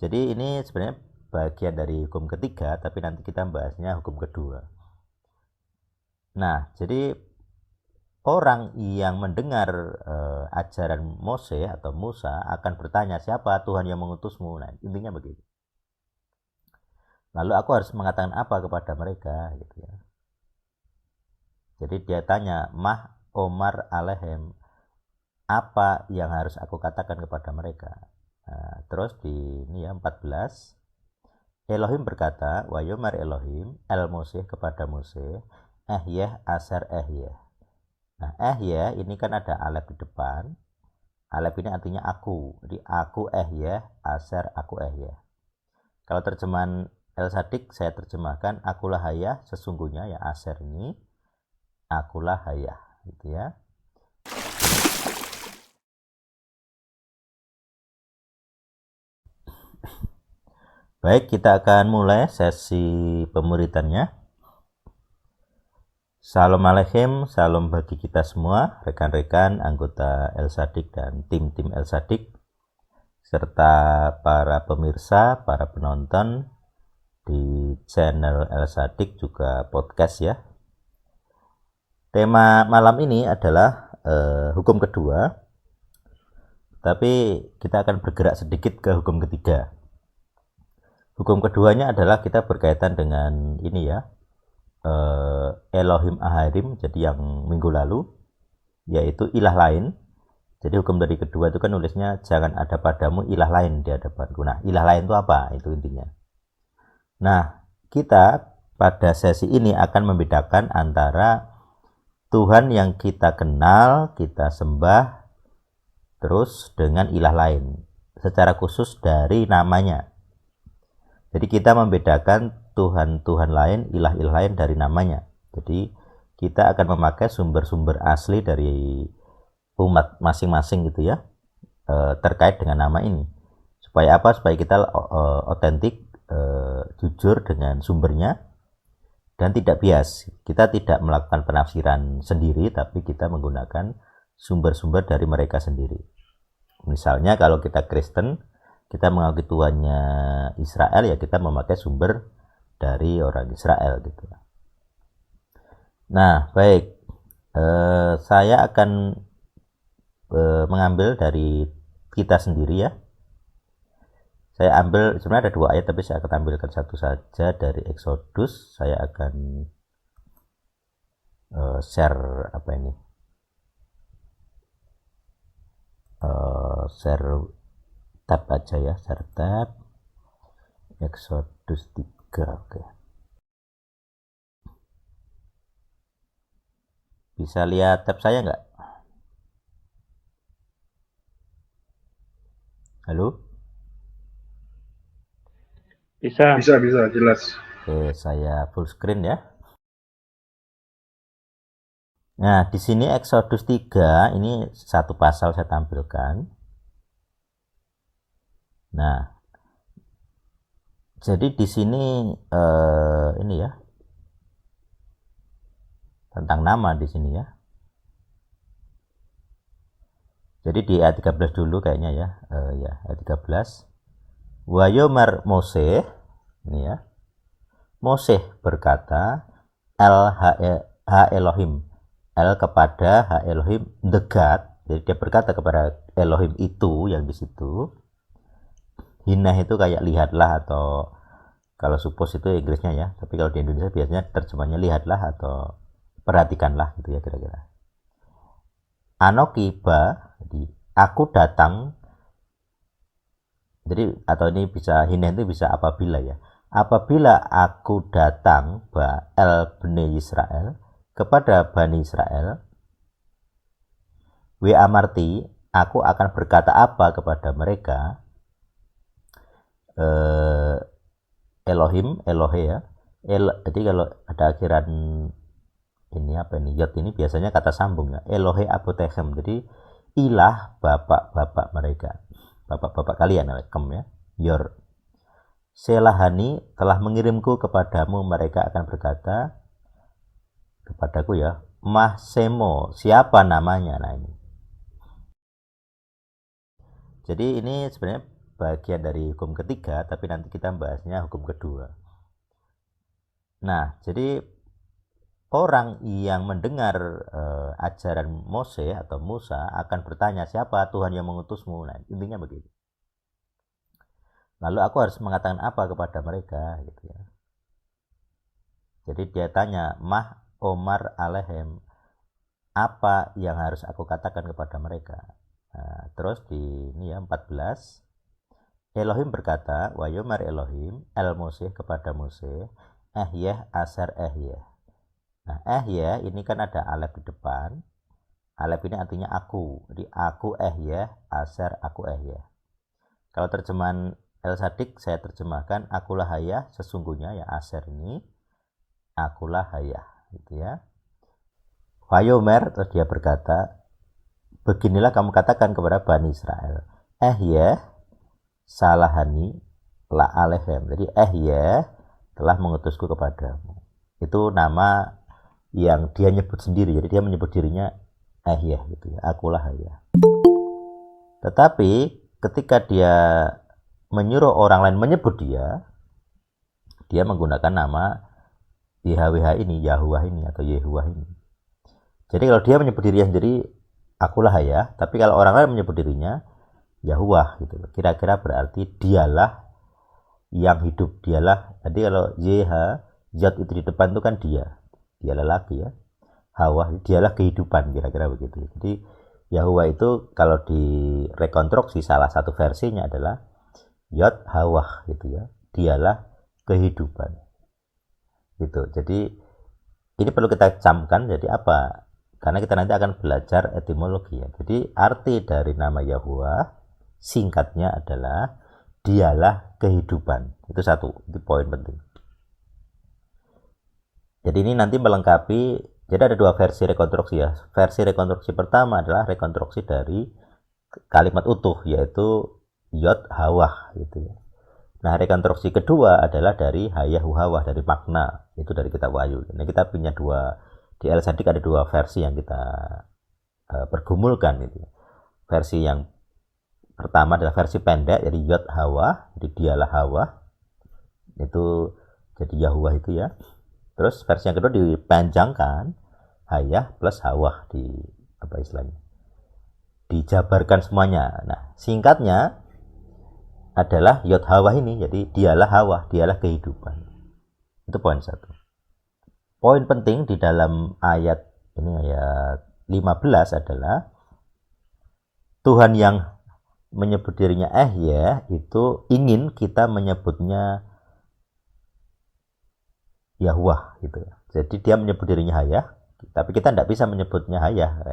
Jadi ini sebenarnya bagian dari hukum ketiga, tapi nanti kita bahasnya hukum kedua. Nah, jadi orang yang mendengar ajaran Mose atau Musa akan bertanya, siapa Tuhan yang mengutusmu? Nah, intinya begitu. Lalu aku harus mengatakan apa kepada mereka gitu ya. Jadi dia tanya, Mah Omar Alehem, apa yang harus aku katakan kepada mereka? Nah, terus di ini ya 14, Elohim berkata, wa yomar Elohim el Mose kepada Mose, Ehyeh aser Ehyeh. Nah, Ehyeh ini kan ada alef di depan. Alef ini artinya aku. Jadi aku Ehyeh aser aku Ehyeh. Kalau terjemahan El Sadik saya terjemahkan akulah hayah, sesungguhnya ya aser ini akulah hayah gitu ya. Baik, kita akan mulai sesi pemuridannya. Salam alaikum, salam bagi kita semua, rekan-rekan anggota El Sadik dan tim-tim El Sadik, serta para pemirsa, para penonton di channel El Sadik juga podcast ya. Tema malam ini adalah hukum kedua, tapi kita akan bergerak sedikit ke hukum ketiga. Hukum keduanya adalah kita berkaitan dengan ini ya, Elohim Aharim, jadi yang minggu lalu, yaitu ilah lain. Jadi hukum dari kedua itu kan nulisnya jangan ada padamu ilah lain di hadapanku. Nah, ilah lain itu apa? Itu intinya. Nah, kita pada sesi ini akan membedakan antara Tuhan yang kita kenal, kita sembah, terus dengan ilah lain. Secara khusus dari namanya. Jadi kita membedakan Tuhan-Tuhan lain, ilah-ilah lain dari namanya. Jadi kita akan memakai sumber-sumber asli dari umat masing-masing gitu ya, terkait dengan nama ini. Supaya apa? Supaya kita otentik, jujur dengan sumbernya, dan tidak bias. Kita tidak melakukan penafsiran sendiri, tapi kita menggunakan sumber-sumber dari mereka sendiri. Misalnya kalau kita Kristen, kita mengakui Tuhannya Israel, ya kita memakai sumber dari orang Israel gitu. Nah, baik, saya akan mengambil dari kita sendiri ya. Saya ambil, sebenarnya ada 2 ayat, tapi saya akan tampilkan satu saja dari Exodus. Saya akan share apa ini, share tab aja ya, share tab Exodus 3. Oke. Bisa lihat tab saya nggak? Halo? Bisa. Bisa jelas. Oke, saya full screen ya. Nah, di sini Exodus 3 ini satu pasal saya tampilkan. Nah, jadi di sini ini ya, tentang nama di sini ya. Jadi di ayat 13 dulu kayaknya ya, ayat 13. Wa yomar Mose, ini ya. Mose berkata, ha Elohim, El kepada ha Elohim the God. Jadi dia berkata kepada Elohim itu yang di situ. Hinah itu kayak lihatlah, atau kalau suppose itu Inggrisnya ya, tapi kalau di Indonesia biasanya terjemahnya lihatlah atau perhatikanlah gitu ya kira-kira. Anokiba, jadi aku datang. Jadi atau ini bisa hinah itu bisa apabila ya. Apabila aku datang el Bani Israel kepada Bani Israel, wa amarti, aku akan berkata apa kepada mereka, Elohim, Elohe ya. Jadi kalau ada akhiran ini apa ini, yot ini biasanya kata sambung ya. Elohe apotechem. Jadi ilah bapak-bapak mereka. Bapak-bapak kalian, kem ya. Yor. Selahani telah mengirimku kepadamu, mereka akan berkata kepadaku ya, Mahsemo, siapa namanya? Nah ini. Jadi ini sebenarnya bagian dari hukum ketiga, tapi nanti kita bahasnya hukum kedua. Nah, jadi orang yang mendengar ajaran Mose atau Musa akan bertanya, siapa Tuhan yang mengutusmu? Nah, intinya begitu. Lalu aku harus mengatakan apa kepada mereka gitu ya. Jadi dia tanya, Mah Omar Alehem, apa yang harus aku katakan kepada mereka? Nah, terus di ini ya 14, Elohim berkata, wa yomar Elohim el Mose kepada Mose, Ehyeh asar Ehyeh. Nah, Ehyeh ini kan ada alef di depan. Alef ini artinya aku. Jadi aku Ehyeh, asar aku Ehyeh. Kalau terjemahan El Sadik saya terjemahkan akulah hayah, sesungguhnya ya asar ini akulah hayah gitu ya. Wayomer, terus dia berkata, beginilah kamu katakan kepada Bani Israel, Ehyeh salahani la alehem. Jadi Ehyeh telah mengutusku kepadamu. Itu nama yang dia nyebut sendiri. Jadi dia menyebut dirinya Ehyeh gitu ya, akulah hayah. Tetapi ketika dia menyuruh orang lain menyebut dia menggunakan nama YHWH ini, Yahuwah ini atau Yehuwah ini. Jadi kalau dia menyebut dirinya sendiri akulah hayah, tapi kalau orang lain menyebut dirinya Yahuwah gitu. Kira-kira berarti dialah yang hidup, dialah. Jadi kalau YH, zat itu di depan itu kan dia lelaki ya. Hawa, dialah kehidupan, kira-kira begitu. Jadi Yahuwah itu kalau direkonstruksi salah satu versinya adalah Yod Hawah gitu ya. Dialah kehidupan. Gitu. Jadi ini perlu kita camkan jadi apa? Karena kita nanti akan belajar etimologi ya. Jadi arti dari nama Yahuwah singkatnya adalah dialah kehidupan. Itu satu, itu poin penting. Jadi ini nanti melengkapi, jadi ada dua versi rekonstruksi ya. Versi rekonstruksi pertama adalah rekonstruksi dari kalimat utuh, yaitu Yod Hawah gitu ya. Nah, rekonstruksi kedua adalah dari Hayahu Hawah, dari makna, itu dari kitab Wahyu. Nah, kita punya dua, di El Sadik ada dua versi yang kita pergumulkan gitu. Versi yang pertama adalah versi pendek, jadi Yod Hawah, jadi dialah Hawah. Itu jadi Yahuwah itu ya. Terus versi yang kedua dipanjangkan, Hayah plus Hawah, di apa istilahnya? Dijabarkan semuanya. Nah, singkatnya adalah Yod Hawah ini, jadi dialah Hawah, dialah kehidupan. Itu poin satu. Poin penting di dalam ayat ini, ayat 15 adalah Tuhan yang menyebut dirinya Ehyeh itu ingin kita menyebutnya Yahuwah gitu. Jadi dia menyebut dirinya Hayah, tapi kita tidak bisa menyebutnya Hayah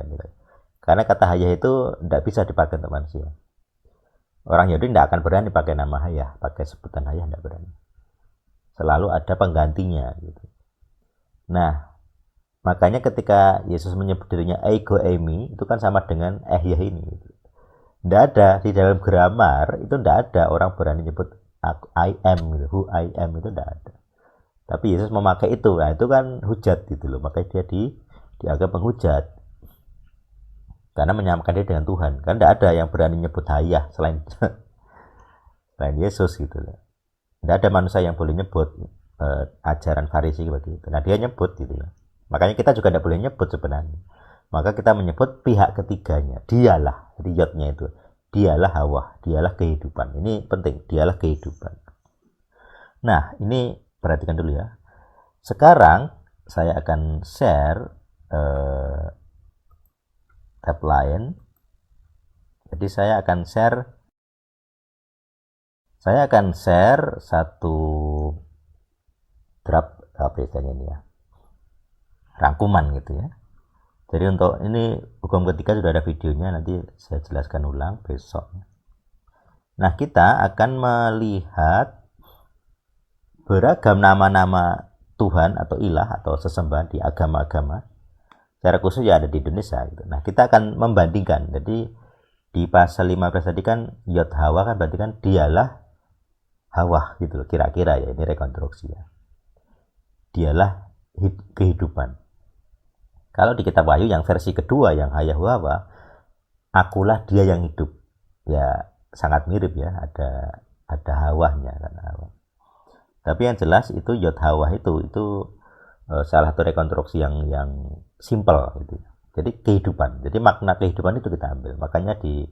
karena kata Hayah itu tidak bisa dipakai untuk manusia. Orang Yahudi tidak akan berani pakai nama Hayah, pakai sebutan Hayah tidak berani. Selalu ada penggantinya gitu. Nah, makanya ketika Yesus menyebut dirinya Ego Eimi, itu kan sama dengan Ehyeh ini gitu. Tidak ada di dalam grammar, itu tidak ada orang berani nyebut I am gitu, who I am itu tidak ada. Tapi Yesus memakai itu, nah itu kan hujat gitu loh, makanya dia dianggap penghujat. Karena menyamakan dia dengan Tuhan. Kan tidak ada yang berani nyebut Hayah selain Yesus gitu loh. Tidak ada manusia yang boleh nyebut ajaran Farisi seperti itu. Nah dia nyebut gitu loh. Makanya kita juga tidak boleh nyebut sebenarnya. Maka kita menyebut pihak ketiganya. Dialah, jadi yodnya itu. Dialah Hawah, dialah kehidupan. Ini penting, dialah kehidupan. Nah ini perhatikan dulu ya. Sekarang saya akan share tab lain. Jadi saya akan share satu draft apa istilahnya ini ya, rangkuman gitu ya. Jadi untuk ini hukum ketiga sudah ada videonya, nanti saya jelaskan ulang besok. Nah kita akan melihat beragam nama-nama Tuhan atau ilah atau sesembahan di agama-agama. Secara khusus ya ada di Indonesia gitu. Nah kita akan membandingkan. Jadi di pasal 15 tadi kan Yod Hawah kan berarti kan dialah Hawah gitu loh, kira-kira ya, ini rekonstruksi ya. Dialah kehidupan. Kalau di kitab Wahyu yang versi kedua yang Hayahu Hawah, akulah dia yang hidup. Ya sangat mirip ya, ada hawahnya kan hawa. Tapi yang jelas itu yod hawah itu salah satu rekonstruksi yang simple gitu. Jadi kehidupan. Jadi makna kehidupan itu kita ambil. Makanya di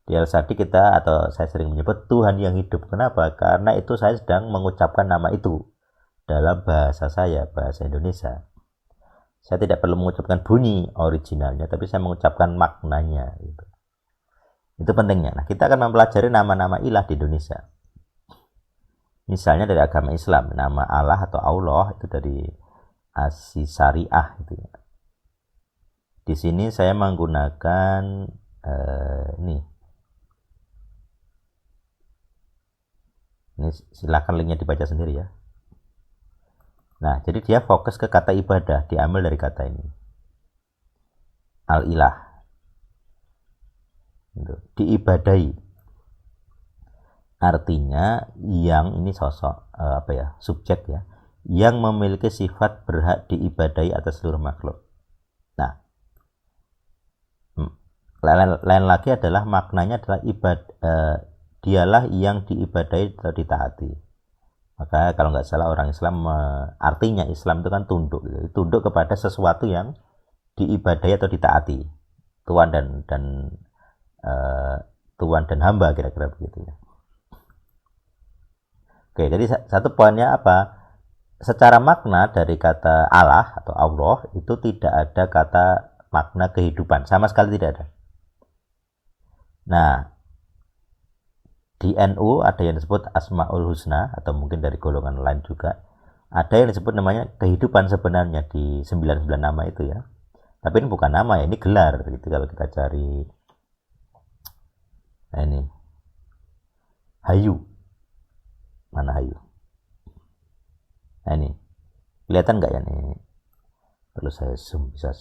Al-Sadi kita, atau saya sering menyebut Tuhan yang hidup. Kenapa? Karena itu saya sedang mengucapkan nama itu dalam bahasa saya, bahasa Indonesia. Saya tidak perlu mengucapkan bunyi originalnya, tapi saya mengucapkan maknanya. Gitu. Itu pentingnya. Nah, kita akan mempelajari nama-nama ilah di Indonesia. Misalnya dari agama Islam, nama Allah atau Allah itu dari As-Syariah. Gitu. Di sini saya menggunakan ini silakan linknya dibaca sendiri ya. Nah, jadi dia fokus ke kata ibadah, diambil dari kata ini. Al-ilah. Diibadahi. Artinya yang ini sosok subjek ya, yang memiliki sifat berhak diibadahi atas seluruh makhluk. Nah, lain lagi adalah maknanya adalah dialah yang diibadahi atau ditaati. Maka kalau nggak salah orang Islam, artinya Islam itu kan tunduk, gitu. Tunduk kepada sesuatu yang diibadahi atau ditaati, Tuhan dan hamba, kira-kira begitu ya. Oke, jadi satu poinnya apa? Secara makna dari kata Allah atau Allah itu tidak ada kata makna kehidupan, sama sekali tidak ada. Nah, di NU ada yang disebut Asmaul Husna, atau mungkin dari golongan lain juga ada yang disebut namanya kehidupan sebenarnya di 99 nama itu ya. Tapi ini bukan nama ya, ini gelar gitu kalau kita cari. Nah ini Hayu, mana Hayu? Nah ini kelihatan nggak ya nih? Perlu saya zoom, bisa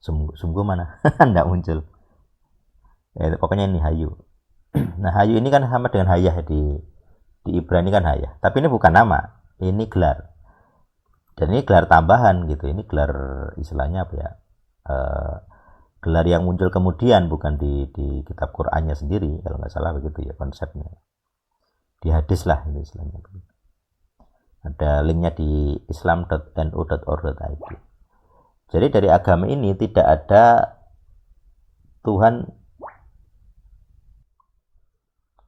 zoom mana? Nggak muncul. Pokoknya ini Hayu. Nah, Hayu ini kan sama dengan Hayah di Ibrani kan Hayah. Tapi ini bukan nama, ini gelar. Dan ini gelar tambahan gitu. Ini gelar istilahnya apa ya? Gelar yang muncul kemudian, bukan di kitab Qur'annya sendiri, kalau nggak salah begitu ya konsepnya. Di hadis lah itu istilahnya. Ada linknya di islam.nu.org.id. Jadi dari agama ini tidak ada Tuhan.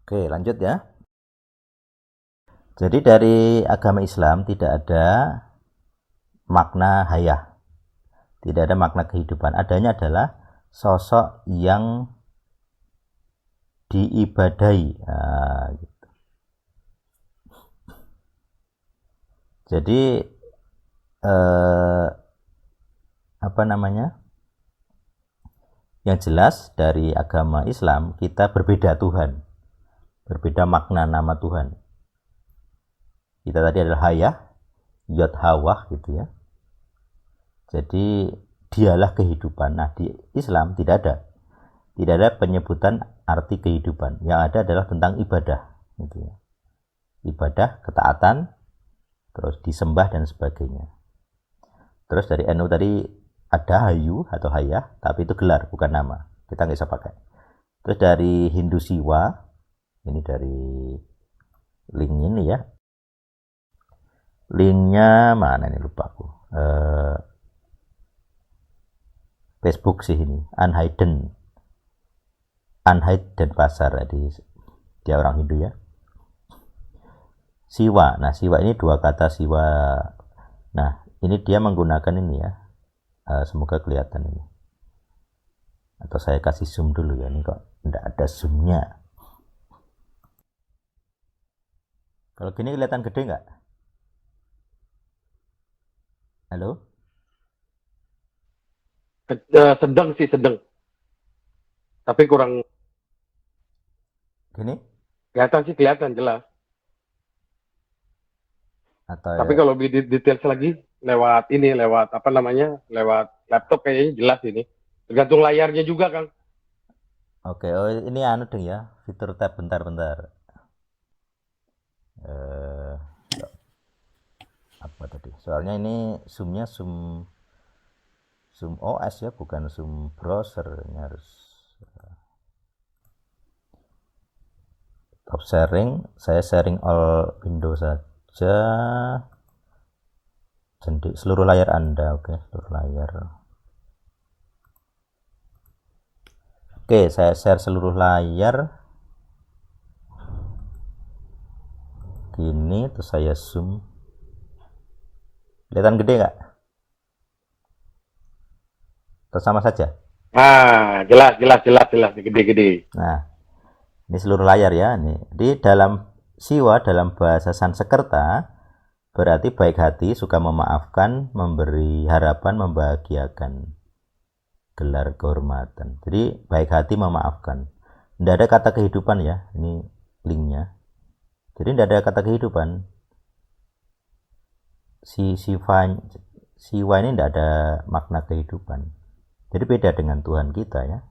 Oke, lanjut ya. Jadi dari agama Islam tidak ada makna hayah, tidak ada makna kehidupan. Adanya adalah sosok yang diibadahi. Nah, gitu. Jadi yang jelas dari agama Islam kita berbeda Tuhan, berbeda makna nama Tuhan. Kita tadi adalah hayah, yod hawah gitu ya. Jadi dialah kehidupan. Nah, di Islam tidak ada penyebutan arti kehidupan. Yang ada adalah tentang ibadah gitu ya. Ibadah, ketaatan, terus disembah dan sebagainya. Terus dari NU tadi ada hayu atau hayah, tapi itu gelar, bukan nama. Kita nggak bisa pakai. Terus dari Hindu Siwa, ini dari link ini ya. Linknya mana ini, lupa aku. Facebook sih ini, Unhidden Pasar, jadi dia orang Hindu ya. Siwa, nah Siwa ini dua kata Siwa. Nah ini dia menggunakan ini ya, semoga kelihatan ini. Atau saya kasih zoom dulu ya, ini kok tidak ada zoomnya. Kalau gini kelihatan gede nggak? Halo? Sedang sih, sedang. Tapi kurang. Gini? Kelihatan sih, kelihatan jelas. Atau tapi kalau lebih detail lagi lewat lewat laptop kayaknya jelas ini. Tergantung layarnya juga, Kang. Oke, oh ini deng ya, fitur tab, bentar. Apa tadi? Soalnya ini zoomnya zoom OS ya, bukan zoom browser. Ini harus stop sharing, saya sharing all window saja. Jadi seluruh layar Anda, oke, seluruh layar. Oke, saya share seluruh layar. Gini, terus saya zoom. Kelihatan gede nggak? Terus sama saja. Jelas, gede-gede. Nah, ini seluruh layar ya. Ini di dalam siwa, dalam bahasa Sanskerta, berarti baik hati, suka memaafkan, memberi harapan, membahagiakan, gelar kehormatan. Jadi baik hati memaafkan. Tidak ada kata kehidupan ya. Ini linknya. Jadi tidak ada kata kehidupan. Siwa ini tidak ada makna kehidupan. Jadi beda dengan Tuhan kita ya.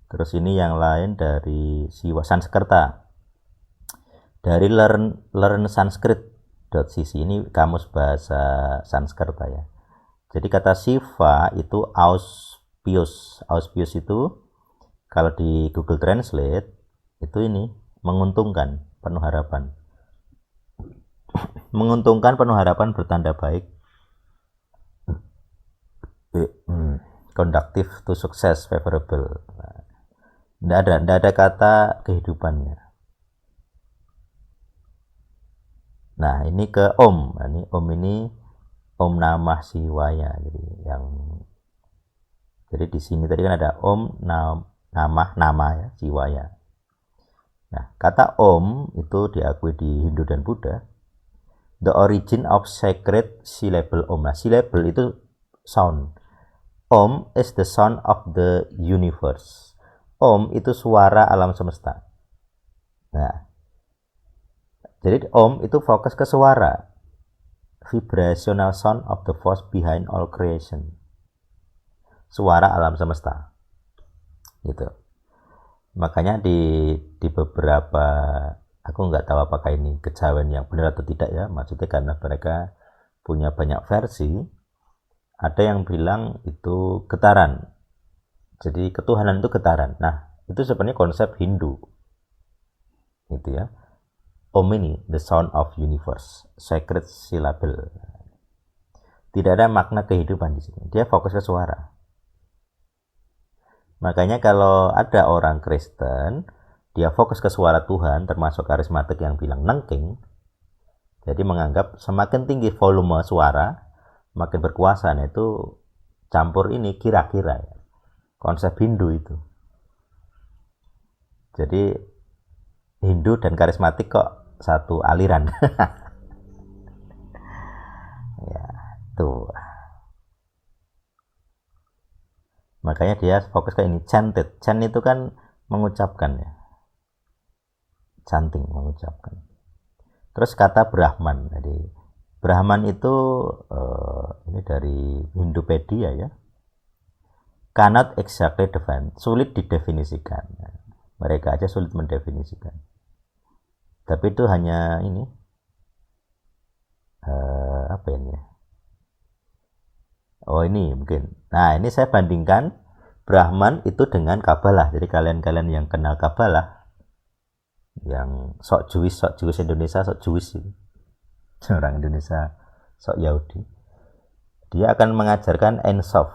Terus ini yang lain dari siwa Sanskerta. Dari learnsanskrit.cc, ini kamus bahasa Sanskerta ya. Jadi kata siva itu auspius. Auspius itu kalau di Google Translate itu ini menguntungkan, penuh harapan. Menguntungkan, penuh harapan, bertanda baik. Conductive to success, favorable. Tidak ada kata kehidupannya. Nah, ini ke Om. Ini Om ini Om Namah Shivaya. Jadi di sini tadi kan ada Om nama ya, Shivaya. Nah, kata Om itu diakui di Hindu dan Buddha. The origin of sacred syllable Om. Nah, syllable itu sound. Om is the sound of the universe. Om itu suara alam semesta. Nah, jadi Om itu fokus ke suara, vibrational sound of the force behind all creation, suara alam semesta, gitu. Makanya di beberapa, aku nggak tahu apakah ini kejawen yang benar atau tidak ya, maksudnya karena mereka punya banyak versi. Ada yang bilang itu getaran, jadi ketuhanan itu getaran. Nah, itu sebenarnya konsep Hindu, gitu ya. Om ini the sound of universe, sacred syllable. Tidak ada makna kehidupan di sini. Dia fokus ke suara. Makanya kalau ada orang Kristen, dia fokus ke suara Tuhan, termasuk karismatik yang bilang nengking. Jadi menganggap semakin tinggi volume suara, makin berkuasa. Nah, itu campur ini kira-kira ya. Konsep Hindu itu. Jadi Hindu dan karismatik kok satu aliran. Ya, tuh. Makanya dia fokus ke ini, chanted. Chant itu kan mengucapkan ya. Chanting, mengucapkan. Terus kata Brahman. Jadi Brahman itu ini dari Hindupedia ya. Cannot exactly define, sulit didefinisikan. Mereka aja sulit mendefinisikan. Tapi itu hanya ini apa ini? Oh, ini mungkin. Nah, ini saya bandingkan Brahman itu dengan Kabbalah. Jadi kalian-kalian yang kenal Kabbalah, yang sok Jewish Indonesia, sok Jewish ini. Orang Indonesia sok Yahudi. Dia akan mengajarkan Ein Sof,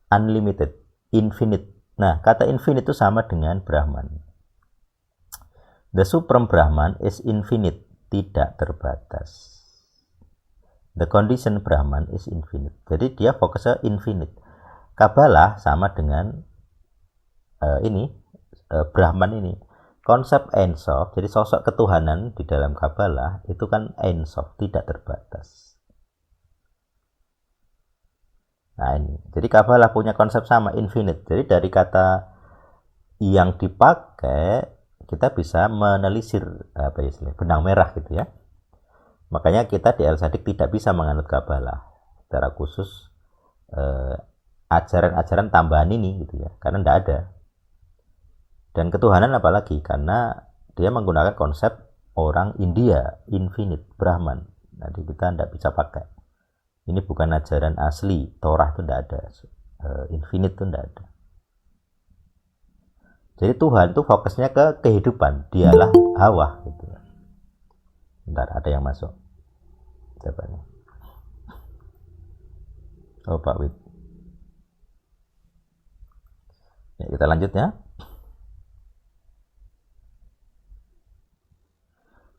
unlimited, infinite. Nah, kata infinite itu sama dengan Brahman. The Supreme Brahman is infinite, tidak terbatas. The condition Brahman is infinite. Jadi dia fokusnya infinite. Kabbalah sama dengan Brahman ini. Konsep Ein Sof, jadi sosok ketuhanan di dalam Kabbalah itu kan Ein Sof, tidak terbatas. Nah, ini. Jadi Kabbalah punya konsep sama, infinite. Jadi dari kata yang dipakai kita bisa menelisir benang merah gitu ya. Makanya kita di El-Sadik tidak bisa menganut Kabbalah secara khusus ajaran-ajaran tambahan ini gitu ya, karena tidak ada. Dan ketuhanan apalagi, karena dia menggunakan konsep orang India, infinite, Brahman. Jadi kita tidak bisa pakai. Ini bukan ajaran asli, Torah itu tidak ada, infinite itu tidak ada. Jadi Tuhan itu fokusnya ke kehidupan, dialah Hawa gitu. Bentar, ada yang masuk. Siapa ini? Oh, Pak Wid. Ya, kita lanjut ya.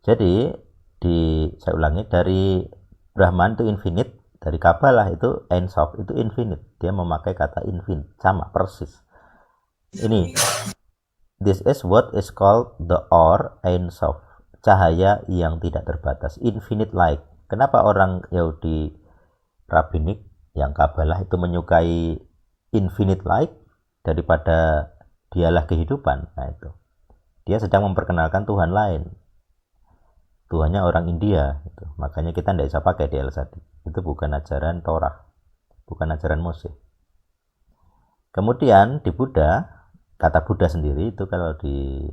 Jadi saya ulangi, dari Brahman itu infinite, dari Kabbalah itu Ein Sof itu infinite. Dia memakai kata infinite, sama persis. Ini, this is what is called the Or Ein Sof, cahaya yang tidak terbatas, infinite light. Kenapa orang Yahudi Rabbinik yang Kabbalah itu menyukai infinite light daripada dialah kehidupan? Nah itu, dia sedang memperkenalkan Tuhan lain. Tuhannya orang India gitu. Makanya kita tidak bisa pakai di Al-Sadi. Itu bukan ajaran Torah, bukan ajaran Moshe. Kemudian di Buddha, kata Buddha sendiri itu kalau di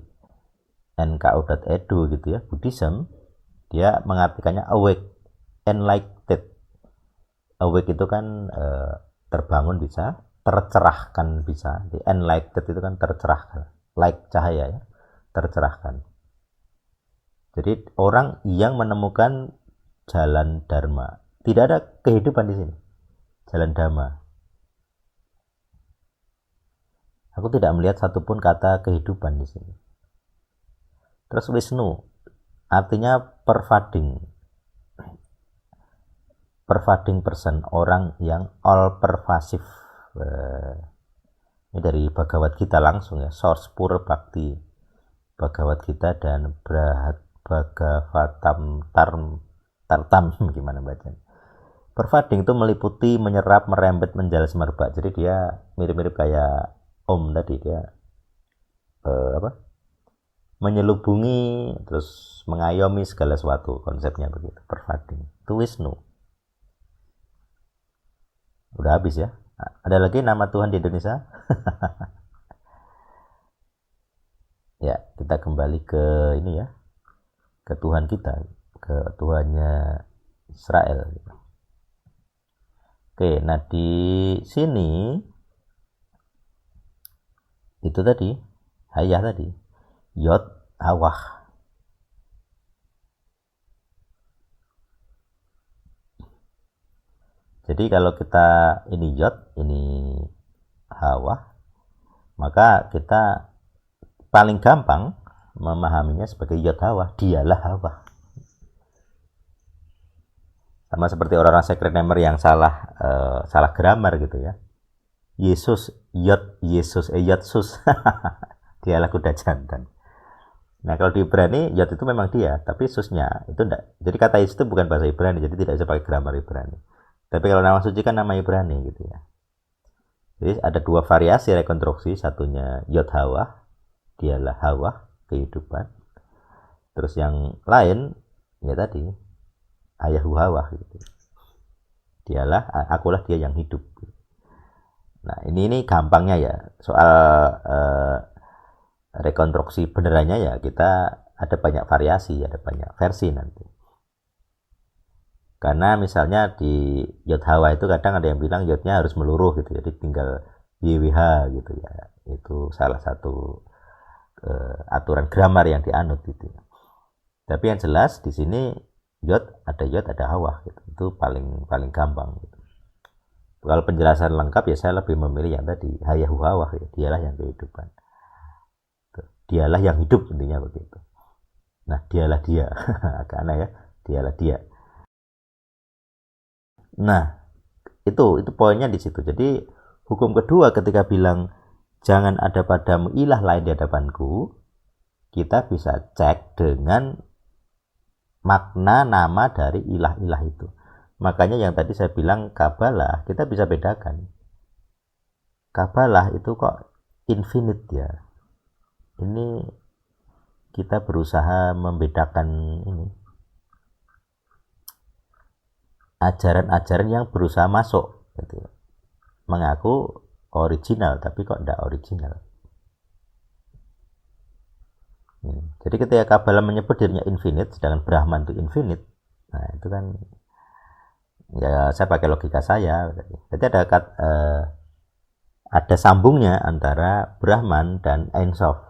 nku.edu gitu ya, Buddhism, dia mengartikannya awake, enlightened. Awake itu kan terbangun bisa, tercerahkan bisa. Di enlightened itu kan tercerahkan, like cahaya ya, tercerahkan. Jadi orang yang menemukan jalan dharma. Tidak ada kehidupan di sini. Jalan dharma. Aku tidak melihat satupun kata kehidupan di sini. Terus Wisnu artinya pervading. Pervading person, orang yang all pervasive. Ini dari Bhagavad Gita langsung ya, source pura bhakti. Bhagavad Gita dan Bhagavatam Tartam gimana bacanya. Pervading itu meliputi, menyerap, merembet, menjala, semerbak. Jadi dia mirip-mirip kayak Om tadi, dia menyelubungi terus mengayomi segala sesuatu, konsepnya begitu. Pervading itu Wisnu. Udah habis ya. Ada lagi nama Tuhan di Indonesia? Ya, kita kembali ke ini ya, ke Tuhan kita, ke Tuhannya Israel. Oke, nah di sini itu tadi, Hayah tadi, Yod Hawah. Jadi kalau kita ini Yod, ini Hawah, maka kita paling gampang memahaminya sebagai Yod Hawah, dialah Hawah. Sama seperti orang-orang secret namer yang salah grammar gitu ya. Yesus, Yod, Yesus, Yod sus. Dialah kuda jantan. Nah kalau di Ibrani, Yod itu memang dia, tapi susnya itu enggak. Jadi kata Yesus itu bukan bahasa Ibrani, jadi tidak bisa pakai grammar Ibrani. Tapi kalau nama suci kan nama Ibrani gitu ya. Jadi ada dua variasi rekonstruksi, satunya Yod Hawah, dialah Hawah, kehidupan. Terus yang lain ya tadi Ayahu Hawah gitu. Dialah, akulah dia yang hidup. Nah ini gampangnya ya, soal rekonstruksi benerannya ya kita ada banyak variasi, ada banyak versi nanti. Karena misalnya di Yod Hawa itu kadang ada yang bilang Yodnya harus meluruh gitu, jadi tinggal YWH gitu ya. Itu salah satu aturan grammar yang dianut gitu. Tapi yang jelas di sini Yod ada Hawa gitu. Itu paling gampang gitu. Kalau penjelasan lengkap ya saya lebih memilih yang tadi Hayahu Hawa ya, dialah yang kehidupan. Dialah yang hidup intinya begitu. Nah, dialah dia. Agak aneh ya, dialah dia. Nah, itu poinnya di situ. Jadi hukum kedua ketika bilang jangan ada padamu ilah lain di hadapanku, kita bisa cek dengan makna nama dari ilah-ilah itu. Makanya yang tadi saya bilang Kabbalah, kita bisa bedakan. Kabbalah itu kok infinite ya. Ini kita berusaha membedakan ini. Ajaran-ajaran yang berusaha masuk gitu. Mengaku original tapi kok tidak original. Jadi ketika Kabbalah menyebut dirinya infinite sedangkan Brahman itu infinite, nah itu kan ya saya pakai logika saya. Jadi ada sambungnya antara Brahman dan Ein Sof.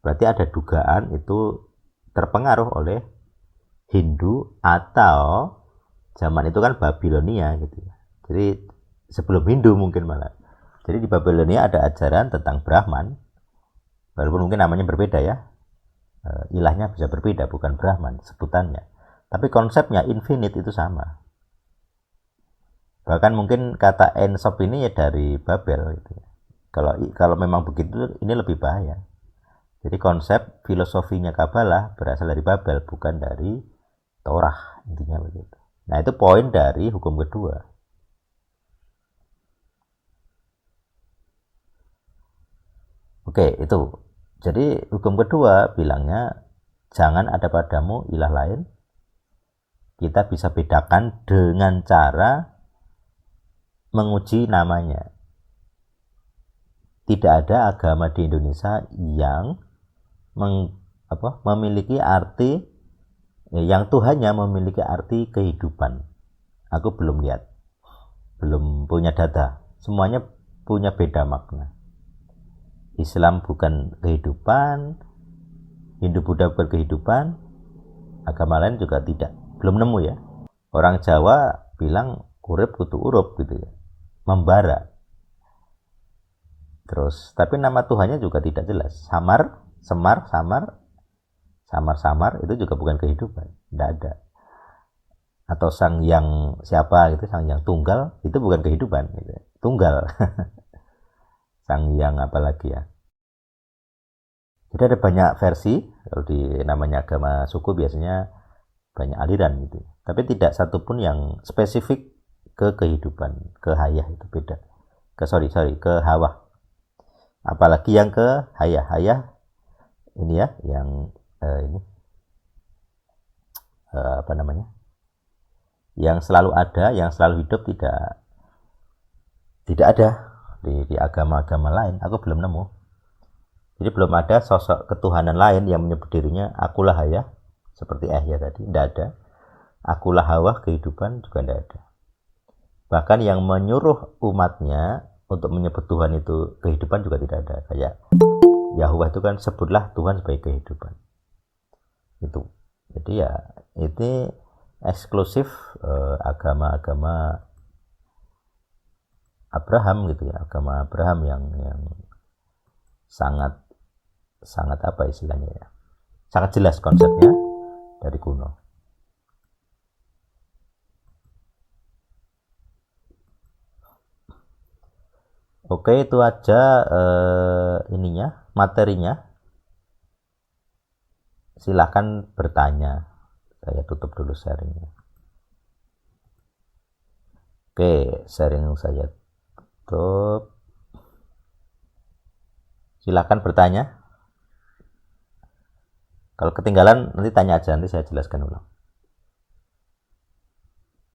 Berarti ada dugaan itu terpengaruh oleh Hindu atau zaman itu kan Babilonia gitu ya. Jadi sebelum Hindu mungkin malah. Jadi di Babilonia ada ajaran tentang Brahman, walaupun mungkin namanya berbeda ya. Ilahnya bisa berbeda, bukan Brahman sebutannya. Tapi konsepnya infinite itu sama. Bahkan mungkin kata Ein Sof ini ya dari Babel gitu ya. Kalau memang begitu ini lebih bahaya. Jadi konsep filosofinya Kabalah berasal dari Babel, bukan dari Torah, intinya begitu. Nah, itu poin dari hukum kedua. Oke, itu. Jadi hukum kedua bilangnya jangan ada padamu ilah lain. Kita bisa bedakan dengan cara menguji namanya. Tidak ada agama di Indonesia yang memiliki arti yang Tuhannya memiliki arti kehidupan. Aku belum lihat, belum punya data. Semuanya punya beda makna. Islam bukan kehidupan, Hindu Buddha bukan kehidupan, agama lain juga tidak. Belum nemu ya. Orang Jawa bilang urip kudu urup gitu ya, membara. Terus tapi nama Tuhannya juga tidak jelas. Samar, semar, samar itu juga bukan kehidupan, tidak ada. Atau sang yang siapa gitu, sang yang tunggal itu bukan kehidupan gitu. Tunggal. Sang yang apalagi ya. Jadi ada banyak versi. Kalau di namanya agama suku biasanya banyak aliran gitu. Tapi tidak satupun yang spesifik ke kehidupan, ke hayah itu beda. Ke hawah. Apalagi yang ke hayah ini ya, yang ini apa namanya? Yang selalu ada, yang selalu hidup tidak ada di agama-agama lain. Aku belum nemu. Jadi belum ada sosok ketuhanan lain yang menyebut dirinya akulah hayah seperti Ahya tadi, tidak ada. Akulah hawa kehidupan juga tidak ada. Bahkan yang menyuruh umatnya untuk menyebut Tuhan itu kehidupan juga tidak ada. Kayak Yahuwah itu kan sebutlah Tuhan sebagai kehidupan. Itu. Jadi ya itu eksklusif agama-agama Abraham gitu ya, agama Abraham yang sangat apa istilahnya ya, sangat jelas konsepnya dari kuno. Oke, itu aja ininya, materinya. Silahkan bertanya. Saya tutup dulu sharingnya. Oke, sharing saya tutup. Silahkan bertanya. Kalau ketinggalan nanti tanya aja, nanti saya jelaskan ulang.